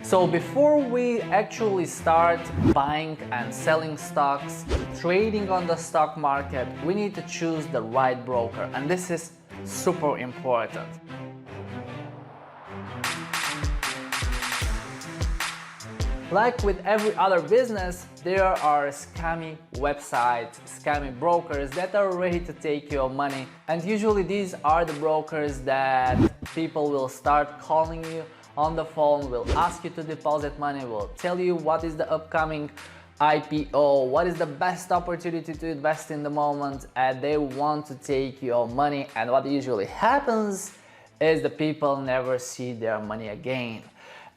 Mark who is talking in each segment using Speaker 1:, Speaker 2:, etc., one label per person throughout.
Speaker 1: So before we actually start buying and selling stocks, trading on the stock market, we need to choose the right broker, and this is super important. Like with every other business, there are scammy websites, scammy brokers that are ready to take your money, and usually these are the brokers that people will start calling you on the phone, will ask you to deposit money, will tell you what is the upcoming IPO, what is the best opportunity to invest in the moment, and they want to take your money. And what usually happens is the people never see their money again.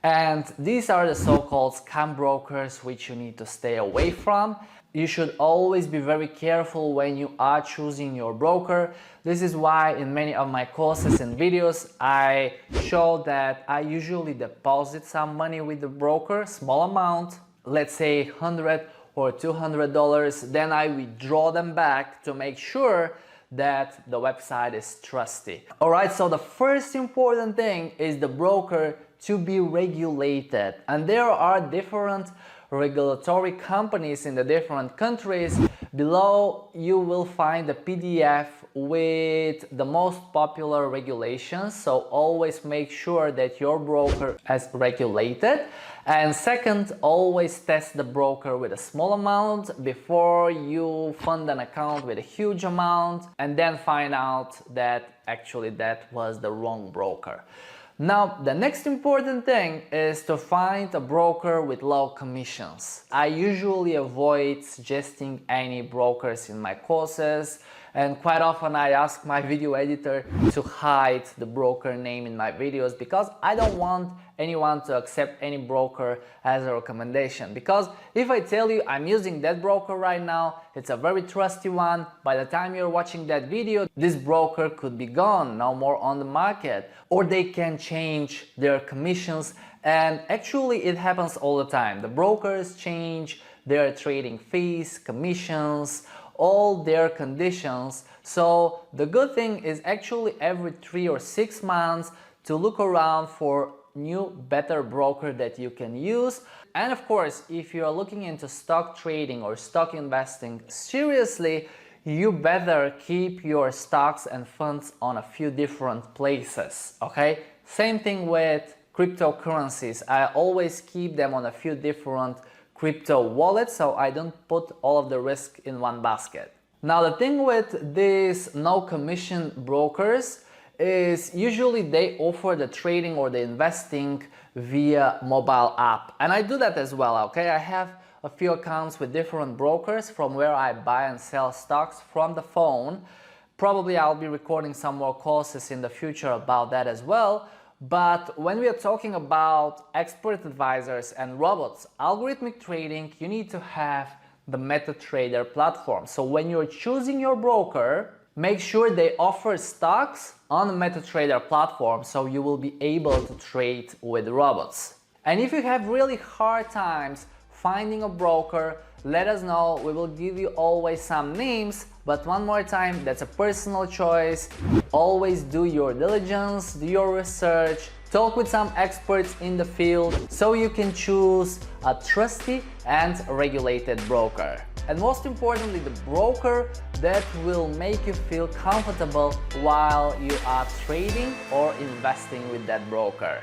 Speaker 1: And these are the so-called scam brokers which you need to stay away from. You should always be very careful when you are choosing your broker. This is why in many of my courses and videos I show that I usually deposit some money with the broker, small amount, let's say $100 or $200, then I withdraw them back to make sure that the website is trusty. Alright, so the first important thing is the broker to be regulated, and there are different regulatory companies in the different countries. Below you will find a PDF with the most popular regulations, so always make sure that your broker is regulated. And second, always test the broker with a small amount before you fund an account with a huge amount and then find out that actually that was the wrong broker. Now, the next important thing is to find a broker with low commissions. I usually avoid suggesting any brokers in my courses, and quite often I ask my video editor to hide the broker name in my videos because I don't want anyone to accept any broker as a recommendation. Because if I tell you I'm using that broker right now, it's a very trusty one, by the time you're watching that video, this broker could be gone, no more on the market, or they can change their commissions. And actually it happens all the time. The brokers change their trading fees, commissions, all their conditions. So the good thing is actually every 3 or 6 months to look around for new better broker that you can use. And of course, if you are looking into stock trading or stock investing seriously, you better keep your stocks and funds on a few different places. Okay, same thing with cryptocurrencies. I always keep them on a few different crypto wallets, so I don't put all of the risk in one basket. Now the thing with these no commission brokers is usually they offer the trading or the investing via mobile app, and I do that as well. Okay, I have a few accounts with different brokers from where I buy and sell stocks from the phone. Probably I'll be recording some more courses in the future about that as well. But when we are talking about expert advisors and robots, algorithmic trading, you need to have the MetaTrader platform. So when you're choosing your broker, make sure they offer stocks on the MetaTrader platform so you will be able to trade with robots. And if you have really hard times finding a broker, let us know. We will give you always some names, but one more time, that's a personal choice. Always do your diligence, do your research, talk with some experts in the field so you can choose a trusty and regulated broker. And most importantly, the broker that will make you feel comfortable while you are trading or investing with that broker.